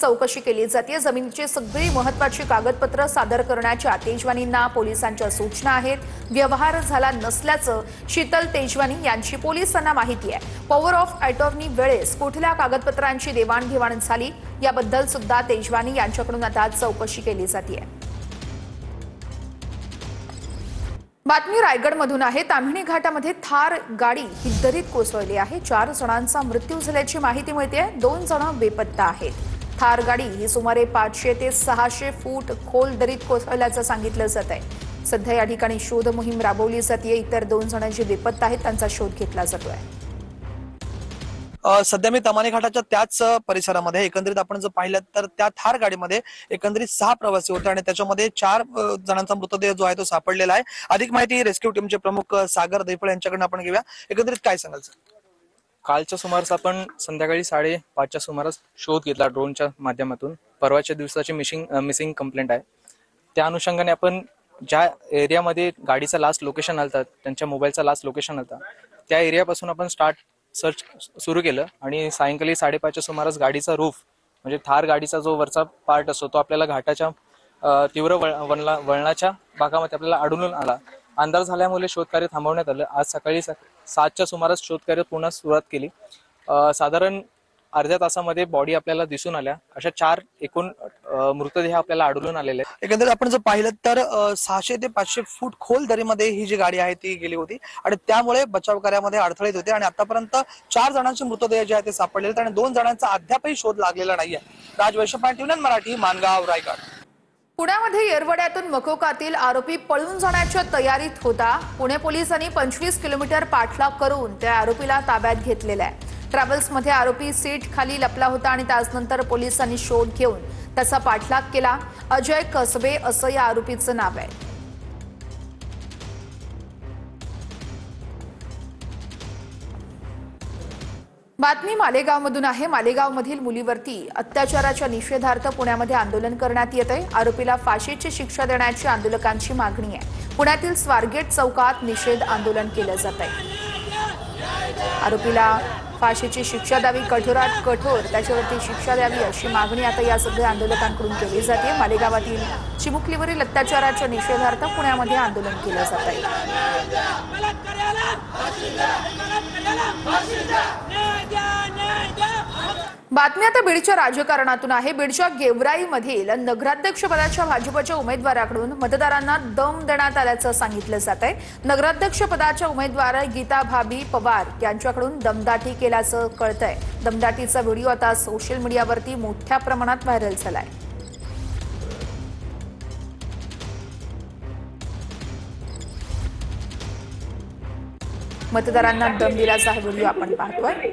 चौकशी केली जाते। जमिनीची सगळी महत्त्वाची कागदपत्र सादर करण्याच्या तेजवानींना पोलिसांच्या सूचना आहेत। व्यवहार झाला नसल्याचं शीतल तेजवानी यांची पोलिसांना माहिती आहे। पॉवर ऑफ अटॉर्नी वेळेस कुठल्या कागदपत्रांची देवाणघेवाण झाली याबद्दल सुद्धा तेजवानी यांच्याकडून आता चौकशी केली जाते। बातमी रायगडमधून आहे। ताम्हिणी घाटामध्ये थार गाडी ही दरीत कोसळली आहे। 4 जणांचा मृत्यू झाल्याची माहिती मिळते। 2 जण बेपत्ता आहेत। थार गाडी ही सुमारे 500 ते 600 फूट खोल दरीत कोसळल्याचं सांगितलं जात आहे। सध्या या ठिकाणी शोध मोहीम राबवली जाते। इतर 2 जण जे बेपत्ता आहेत त्यांचा शोध घेतला जातोय। सध्या मी ताम्हिणी घाटाच्या त्याच परिसरामध्ये एकंदरीत आपण जर पाहिलं तर त्या थार गाडीमध्ये एकंदरीत 6 प्रवासी होते आणि त्याच्यामध्ये 4 जणांचा मृतदेह जो आहे तो सापडलेला आहे। अधिक माहिती रेस्क्यू टीमचे प्रमुख सागर दैफळे यांच्याकडून आपण घेऊया। एकंदरीत काय सांगाल सर? कालच्या सुमारास आपण संध्याकाळी 5:30च्या सुमारास शोध घेतला ड्रोनच्या माध्यमातून। परवाच्या दिवसाची मिसिंग कंप्लेंट आहे। त्या अनुषंगाने आपण ज्या एरियामध्ये गाडीचा लास्ट लोकेशन आलता, त्यांच्या मोबाईलचा लास्ट लोकेशन आलता, त्या एरियापासून आपण सर्च सुरू केलं आणि सायंकाळी 5:30च्या सुमारास गाडीचा रूफ म्हणजे थार गाडीचा जो वरचा पार्ट असतो तो आपल्याला घाटाच्या तीव्र वळणाच्या भागामध्ये आपल्याला आढळून आला। अंधार झाल्यामुळे शोधकार्य थांबवण्यात आलं। आज सकाळी 7च्या सुमारास शोधकार्य पुन्हा सुरुवात केली। साधारण अर्ध्या तासामध्ये बॉडी आपल्याला दिसून आल्या। अशा 4 एकूण मृतदेह आपल्याला आढळून आलेले आहेत। एकंदरीत आपण जर पाहिलं तर 600 ते 500 फूट खोल दरीमध्ये ही जी गाडी आहे ती गेली होती आणि त्यामुळे बचाव कार्यामध्ये अडथळे येत होते आणि आतापर्यंत 4 जणांचे मृतदेह जे आहे ते सापडलेले आहेत आणि 2 जणांचा अद्यापही शोध लागलेला नाहीये। राज वैश्यपांडे, टीव्ही मराठी, मानगाव, रायगड। पुण्यामध्ये येरवड्यातून मकोकातील आरोपी पळून जाण्याच्या तयारीत होता। पुणे पोलिसांनी 25 किलोमीटर पाठलाग करून त्या आरोपीला ताब्यात घेतलेला आहे। ट्रॅव्हल्समध्ये आरोपी सीट खाली लपला होता आणि त्यानंतर पोलिसांनी शोध घेऊन त्याचा पाठलाग केला। अजय कसबे असं या आरोपीचं नाव आहे। बातमी मालेगावमधून आहे। मालेगावमधील मुलीवरती अत्याचाराच्या निषेधार्थ पुण्यामध्ये आंदोलन करण्यात येत आहे। आरोपीला फाशीची शिक्षा देण्याची आंदोलकांची मागणी आहे। पुण्यातील स्वारगेट चौकात निषेध आंदोलन केलं जात आहे। आरोपीला फाशीची शिक्षा द्यावी, कठोरात कठोर त्याच्यावरती शिक्षा द्यावी अशी मागणी आता या सगळ्या आंदोलकांकडून केली जाते। मालेगावातील चिमुकलीवरील अत्याचाराच्या निषेधार्थ पुण्यामध्ये आंदोलन केलं जात आहे। बातमी आता बीडच्या राजकारणातून आहे। बीडच्या गेवराईमधील नगराध्यक्षपदाच्या भाजपच्या उमेदवाराकडून मतदारांना दम देण्यात आल्याचं सांगितलं जात आहे। नगराध्यक्षपदाच्या उमेदवार गीता भाभी पवार यांच्याकडून दमदाटी केल्याचं कळतंय। दमदाटीचा व्हिडिओ आता सोशल मीडियावरती मोठ्या प्रमाणात व्हायरल झालाय। मतदारांना दम दिल्याचा हा व्हिडिओ आपण पाहतोय।